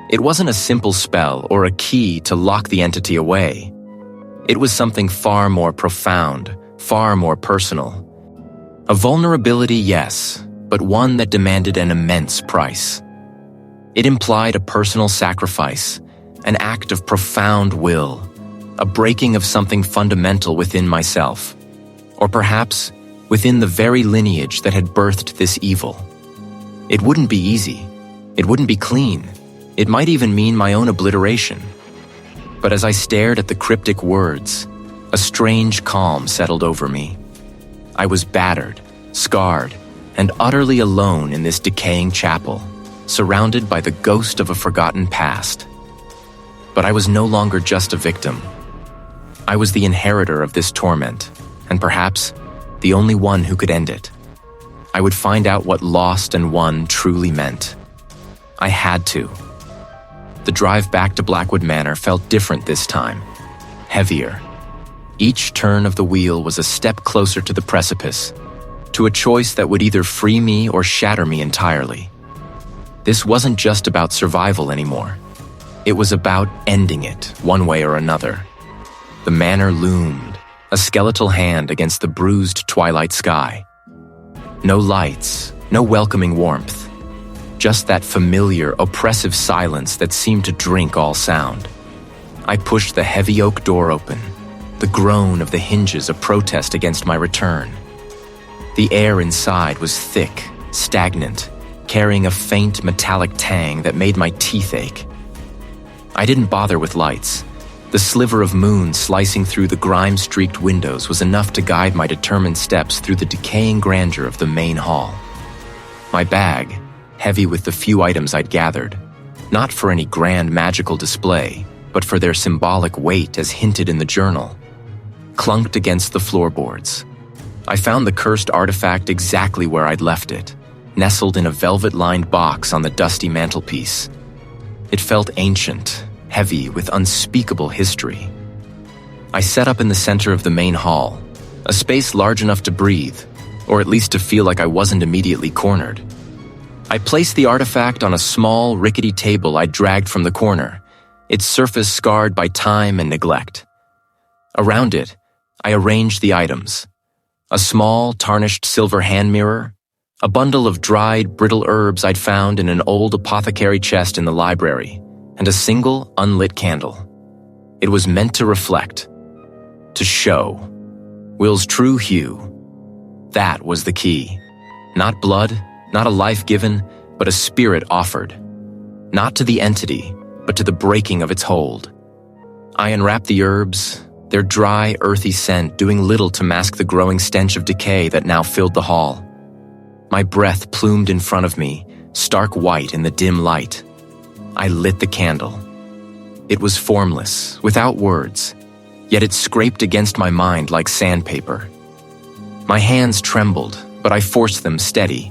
It wasn't a simple spell or a key to lock the entity away. It was something far more profound, far more personal. A vulnerability, yes, but one that demanded an immense price. It implied a personal sacrifice, an act of profound will, a breaking of something fundamental within myself, or perhaps within the very lineage that had birthed this evil. It wouldn't be easy. It wouldn't be clean. It might even mean my own obliteration. But as I stared at the cryptic words, a strange calm settled over me. I was battered, scarred, and utterly alone in this decaying chapel, surrounded by the ghost of a forgotten past. But I was no longer just a victim. I was the inheritor of this torment, and perhaps the only one who could end it. I would find out what lost and won truly meant. I had to. The drive back to Blackwood Manor felt different this time, heavier. Each turn of the wheel was a step closer to the precipice, to a choice that would either free me or shatter me entirely. This wasn't just about survival anymore. It was about ending it, one way or another. The manor loomed, a skeletal hand against the bruised twilight sky. No lights, no welcoming warmth. Just that familiar, oppressive silence that seemed to drink all sound. I pushed the heavy oak door open, the groan of the hinges a protest against my return. The air inside was thick, stagnant, carrying a faint metallic tang that made my teeth ache. I didn't bother with lights. The sliver of moon slicing through the grime-streaked windows was enough to guide my determined steps through the decaying grandeur of the main hall. My bag, heavy with the few items I'd gathered, not for any grand magical display, but for their symbolic weight as hinted in the journal, clunked against the floorboards. I found the cursed artifact exactly where I'd left it, nestled in a velvet-lined box on the dusty mantelpiece. It felt ancient, heavy with unspeakable history. I set up in the center of the main hall, a space large enough to breathe, or at least to feel like I wasn't immediately cornered. I placed the artifact on a small, rickety table I'd dragged from the corner, its surface scarred by time and neglect. Around it, I arranged the items: a small, tarnished silver hand mirror, a bundle of dried, brittle herbs I'd found in an old apothecary chest in the library, and a single, unlit candle. It was meant to reflect, to show. Will's true hue. That was the key. Not blood, not a life given, but a spirit offered. Not to the entity, but to the breaking of its hold. I unwrapped the herbs, their dry, earthy scent doing little to mask the growing stench of decay that now filled the hall. My breath plumed in front of me, stark white in the dim light. I lit the candle. It was formless, without words, yet it scraped against my mind like sandpaper. My hands trembled, but I forced them steady.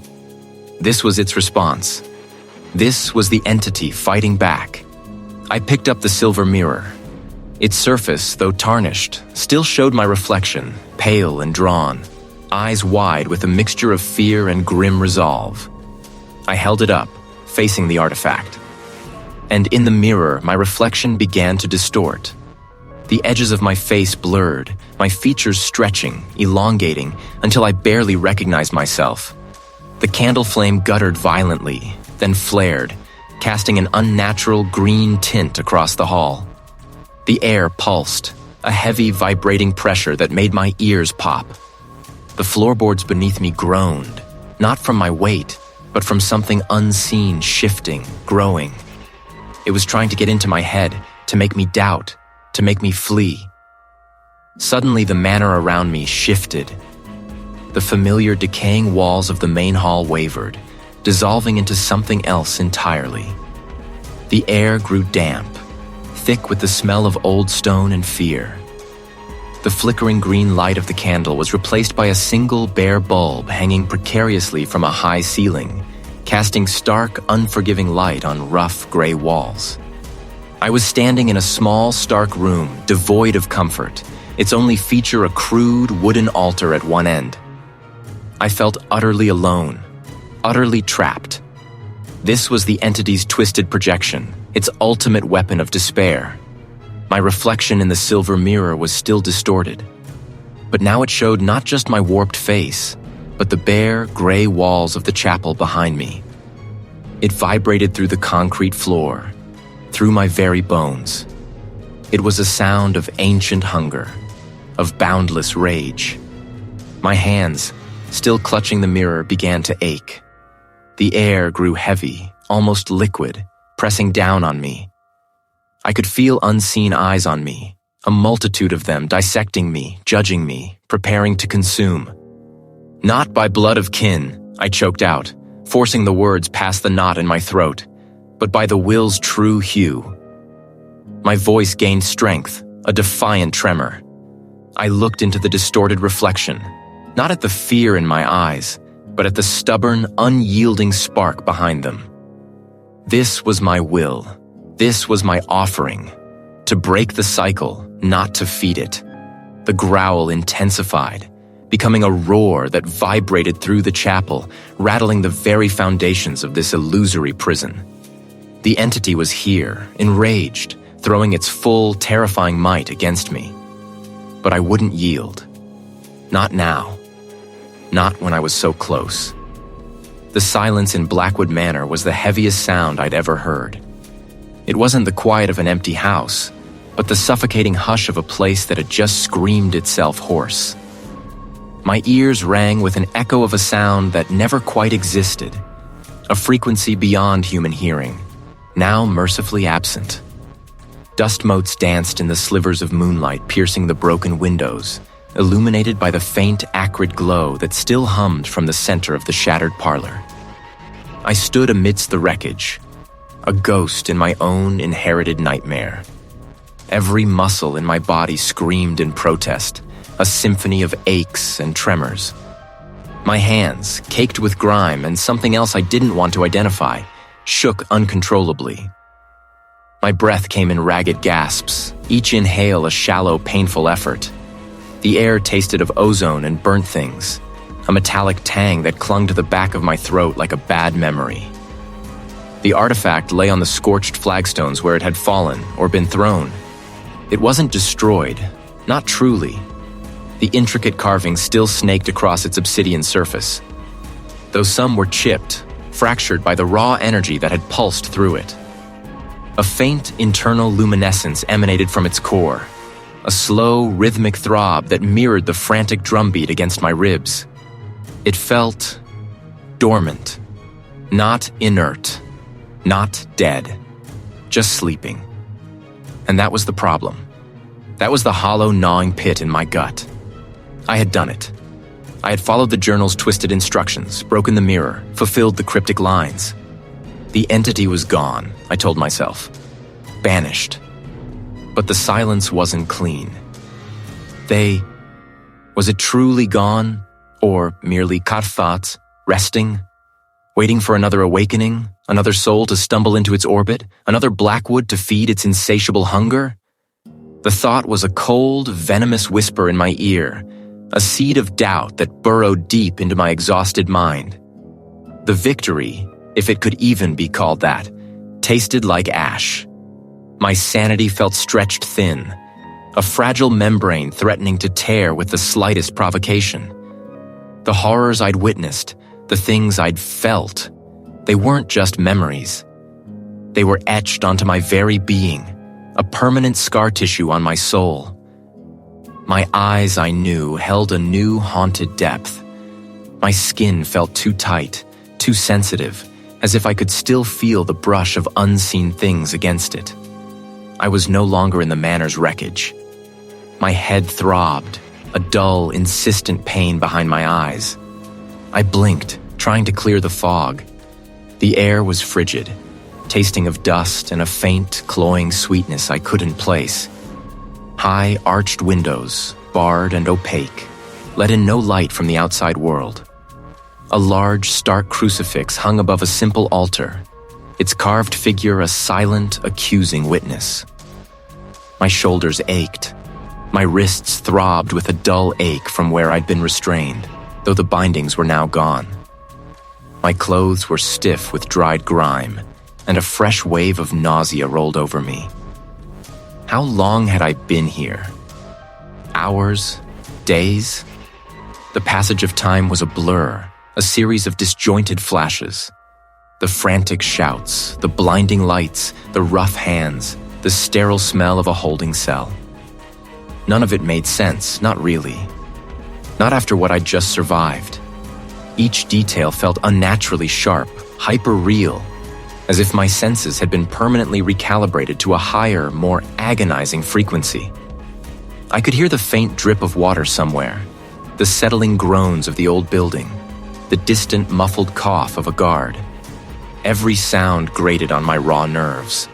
This was its response. This was the entity fighting back. I picked up the silver mirror. Its surface, though tarnished, still showed my reflection, pale and drawn, eyes wide with a mixture of fear and grim resolve. I held it up, facing the artifact. And in the mirror, my reflection began to distort. The edges of my face blurred, my features stretching, elongating, until I barely recognized myself. The candle flame guttered violently, then flared, casting an unnatural green tint across the hall. The air pulsed, a heavy, vibrating pressure that made my ears pop. The floorboards beneath me groaned, not from my weight, but from something unseen shifting, growing. It was trying to get into my head, to make me doubt, to make me flee. Suddenly, the manor around me shifted. The familiar decaying walls of the main hall wavered, dissolving into something else entirely. The air grew damp, thick with the smell of old stone and fear. The flickering green light of the candle was replaced by a single bare bulb hanging precariously from a high ceiling, casting stark, unforgiving light on rough, gray walls. I was standing in a small, stark room, devoid of comfort, its only feature a crude, wooden altar at one end. I felt utterly alone, utterly trapped. This was the entity's twisted projection, its ultimate weapon of despair. My reflection in the silver mirror was still distorted, but now it showed not just my warped face, but the bare, gray walls of the chapel behind me. It vibrated through the concrete floor, through my very bones. It was a sound of ancient hunger, of boundless rage. My hands, still clutching the mirror, began to ache. The air grew heavy, almost liquid, pressing down on me. I could feel unseen eyes on me, a multitude of them dissecting me, judging me, preparing to consume. Not by blood of kin, I choked out, forcing the words past the knot in my throat, but by the will's true hue. My voice gained strength, a defiant tremor. I looked into the distorted reflection, not at the fear in my eyes, but at the stubborn, unyielding spark behind them. This was my will. This was my offering. To break the cycle, not to feed it. The growl intensified, becoming a roar that vibrated through the chapel, rattling the very foundations of this illusory prison. The entity was here, enraged, throwing its full, terrifying might against me. But I wouldn't yield. Not now. Not when I was so close. The silence in Blackwood Manor was the heaviest sound I'd ever heard. It wasn't the quiet of an empty house, but the suffocating hush of a place that had just screamed itself hoarse. My ears rang with an echo of a sound that never quite existed, a frequency beyond human hearing, now mercifully absent. Dust motes danced in the slivers of moonlight piercing the broken windows, illuminated by the faint, acrid glow that still hummed from the center of the shattered parlor. I stood amidst the wreckage, a ghost in my own inherited nightmare. Every muscle in my body screamed in protest, a symphony of aches and tremors. My hands, caked with grime and something else I didn't want to identify, shook uncontrollably. My breath came in ragged gasps, each inhale a shallow, painful effort. The air tasted of ozone and burnt things, a metallic tang that clung to the back of my throat like a bad memory. The artifact lay on the scorched flagstones where it had fallen or been thrown. It wasn't destroyed, not truly. The intricate carvings still snaked across its obsidian surface, though some were chipped, fractured by the raw energy that had pulsed through it. A faint internal luminescence emanated from its core, a slow, rhythmic throb that mirrored the frantic drumbeat against my ribs. It felt dormant, not inert, not dead, just sleeping. And that was the problem. That was the hollow, gnawing pit in my gut. I had done it. I had followed the journal's twisted instructions, broken the mirror, fulfilled the cryptic lines. The entity was gone, I told myself. Banished. But the silence wasn't clean. Was it truly gone? Or merely karfat, resting? Waiting for another awakening? Another soul to stumble into its orbit? Another Blackwood to feed its insatiable hunger? The thought was a cold, venomous whisper in my ear, a seed of doubt that burrowed deep into my exhausted mind. The victory, if it could even be called that, tasted like ash. My sanity felt stretched thin, a fragile membrane threatening to tear with the slightest provocation. The horrors I'd witnessed, the things I'd felt, they weren't just memories. They were etched onto my very being, a permanent scar tissue on my soul. My eyes, I knew, held a new haunted depth. My skin felt too tight, too sensitive, as if I could still feel the brush of unseen things against it. I was no longer in the manor's wreckage. My head throbbed, a dull, insistent pain behind my eyes. I blinked, trying to clear the fog. The air was frigid, tasting of dust and a faint, cloying sweetness I couldn't place. High, arched windows, barred and opaque, let in no light from the outside world. A large, stark crucifix hung above a simple altar, its carved figure a silent, accusing witness. My shoulders ached. My wrists throbbed with a dull ache from where I'd been restrained, though the bindings were now gone. My clothes were stiff with dried grime, and a fresh wave of nausea rolled over me. How long had I been here? Hours? Days? The passage of time was a blur, a series of disjointed flashes. The frantic shouts, the blinding lights, the rough hands, the sterile smell of a holding cell. None of it made sense, not really. Not after what I'd just survived. Each detail felt unnaturally sharp, hyper-real, as if my senses had been permanently recalibrated to a higher, more agonizing frequency. I could hear the faint drip of water somewhere, the settling groans of the old building, the distant muffled cough of a guard. Every sound grated on my raw nerves.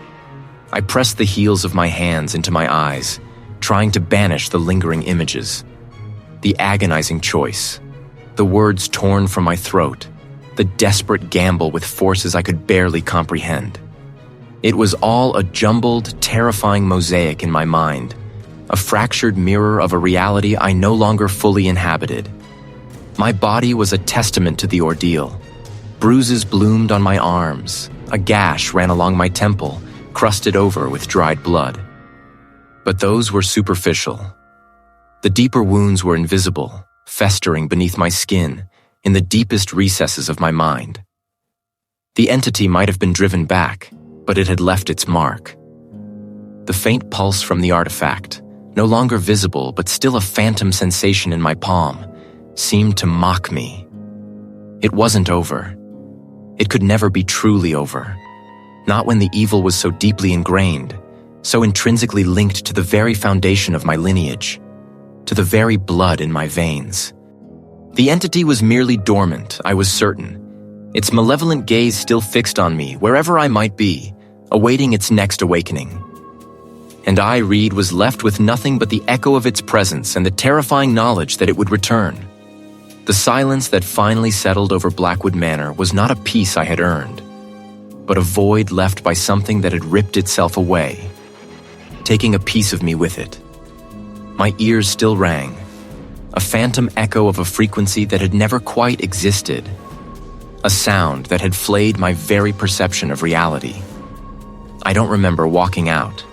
I pressed the heels of my hands into my eyes, trying to banish the lingering images. The agonizing choice, the words torn from my throat, the desperate gamble with forces I could barely comprehend. It was all a jumbled, terrifying mosaic in my mind, a fractured mirror of a reality I no longer fully inhabited. My body was a testament to the ordeal. Bruises bloomed on my arms, a gash ran along my temple, crusted over with dried blood. But those were superficial. The deeper wounds were invisible, festering beneath my skin, in the deepest recesses of my mind. The entity might have been driven back, but it had left its mark. The faint pulse from the artifact, no longer visible but still a phantom sensation in my palm, seemed to mock me. It wasn't over. It could never be truly over. Not when the evil was so deeply ingrained, so intrinsically linked to the very foundation of my lineage, to the very blood in my veins. The entity was merely dormant, I was certain, its malevolent gaze still fixed on me wherever I might be, awaiting its next awakening. And I, Reid, was left with nothing but the echo of its presence and the terrifying knowledge that it would return. The silence that finally settled over Blackwood Manor was not a peace I had earned, but a void left by something that had ripped itself away, taking a piece of me with it. My ears still rang, a phantom echo of a frequency that had never quite existed, a sound that had flayed my very perception of reality. I don't remember walking out.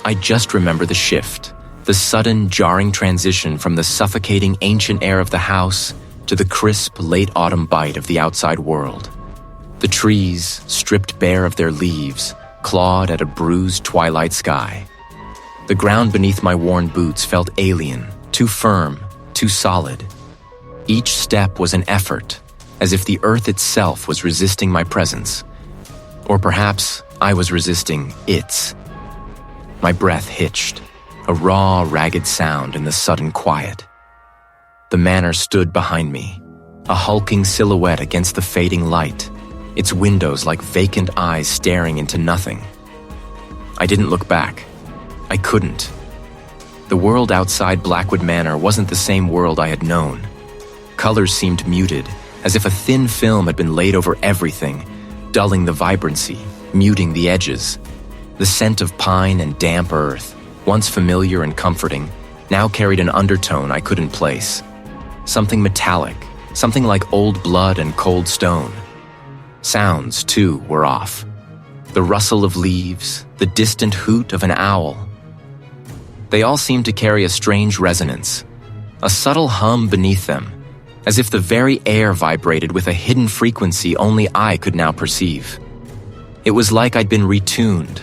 I just remember the shift, the sudden, jarring transition from the suffocating ancient air of the house to the crisp, late autumn bite of the outside world. The trees, stripped bare of their leaves, clawed at a bruised twilight sky. The ground beneath my worn boots felt alien, too firm, too solid. Each step was an effort, as if the earth itself was resisting my presence. Or perhaps I was resisting its. My breath hitched, a raw, ragged sound in the sudden quiet. The manor stood behind me, a hulking silhouette against the fading light, its windows like vacant eyes staring into nothing. I didn't look back. I couldn't. The world outside Blackwood Manor wasn't the same world I had known. Colors seemed muted, as if a thin film had been laid over everything, dulling the vibrancy, muting the edges. The scent of pine and damp earth, once familiar and comforting, now carried an undertone I couldn't place. Something metallic, something like old blood and cold stone. Sounds, too, were off. The rustle of leaves, the distant hoot of an owl. They all seemed to carry a strange resonance, a subtle hum beneath them, as if the very air vibrated with a hidden frequency only I could now perceive. It was like I'd been retuned,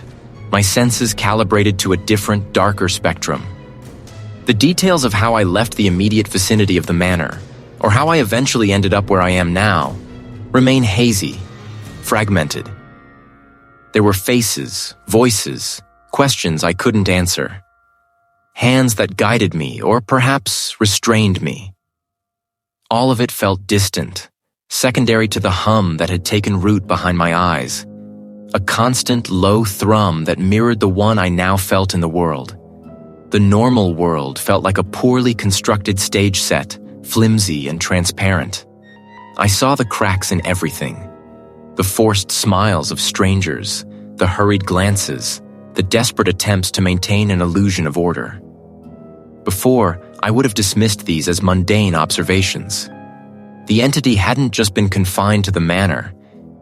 my senses calibrated to a different, darker spectrum. The details of how I left the immediate vicinity of the manor, or how I eventually ended up where I am now, remain hazy, fragmented. There were faces, voices, questions I couldn't answer. Hands that guided me, or perhaps restrained me. All of it felt distant, secondary to the hum that had taken root behind my eyes. A constant low thrum that mirrored the one I now felt in the world. The normal world felt like a poorly constructed stage set, flimsy and transparent. I saw the cracks in everything. The forced smiles of strangers, the hurried glances, the desperate attempts to maintain an illusion of order. Before, I would have dismissed these as mundane observations. The entity hadn't just been confined to the manor,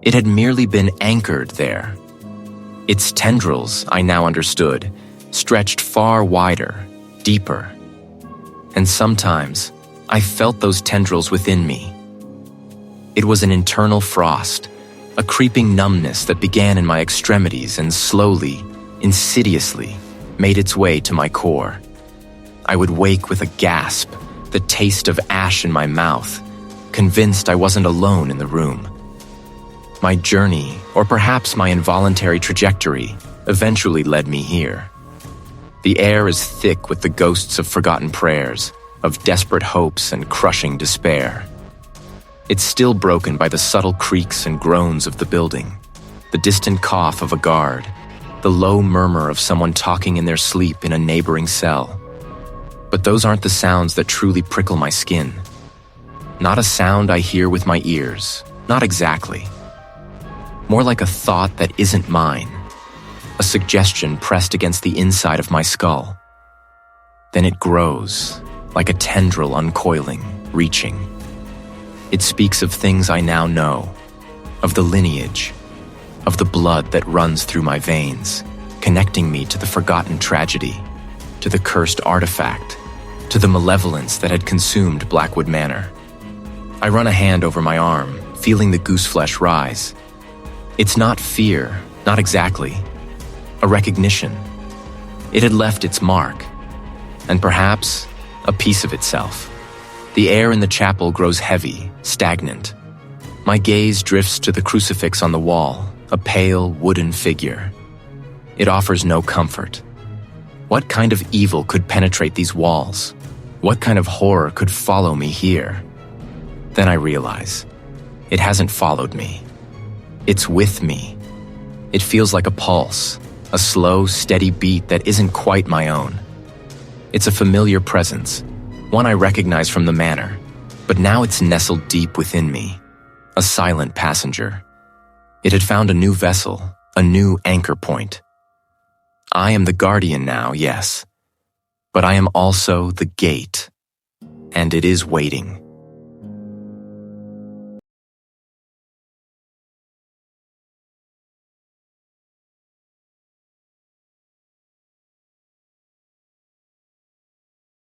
it had merely been anchored there. Its tendrils, I now understood, stretched far wider, deeper. And sometimes, I felt those tendrils within me. It was an internal frost, a creeping numbness that began in my extremities and slowly, insidiously, made its way to my core. I would wake with a gasp, the taste of ash in my mouth, convinced I wasn't alone in the room. My journey, or perhaps my involuntary trajectory, eventually led me here. The air is thick with the ghosts of forgotten prayers, of desperate hopes and crushing despair. It's still broken by the subtle creaks and groans of the building, the distant cough of a guard, the low murmur of someone talking in their sleep in a neighboring cell. But those aren't the sounds that truly prickle my skin. Not a sound I hear with my ears, not exactly. More like a thought that isn't mine, a suggestion pressed against the inside of my skull. Then it grows, like a tendril uncoiling, reaching. It speaks of things I now know, of the lineage, of the blood that runs through my veins, connecting me to the forgotten tragedy, to the cursed artifact, to the malevolence that had consumed Blackwood Manor. I run a hand over my arm, feeling the gooseflesh rise. It's not fear, not exactly. A recognition. It had left its mark, and perhaps a piece of itself. The air in the chapel grows heavy, stagnant. My gaze drifts to the crucifix on the wall, a pale wooden figure. It offers no comfort. What kind of evil could penetrate these walls? What kind of horror could follow me here? Then I realize, it hasn't followed me. It's with me. It feels like a pulse, a slow, steady beat that isn't quite my own. It's a familiar presence, one I recognize from the manor, but now it's nestled deep within me, a silent passenger. It had found a new vessel, a new anchor point. I am the guardian now, yes, but I am also the gate, and it is waiting.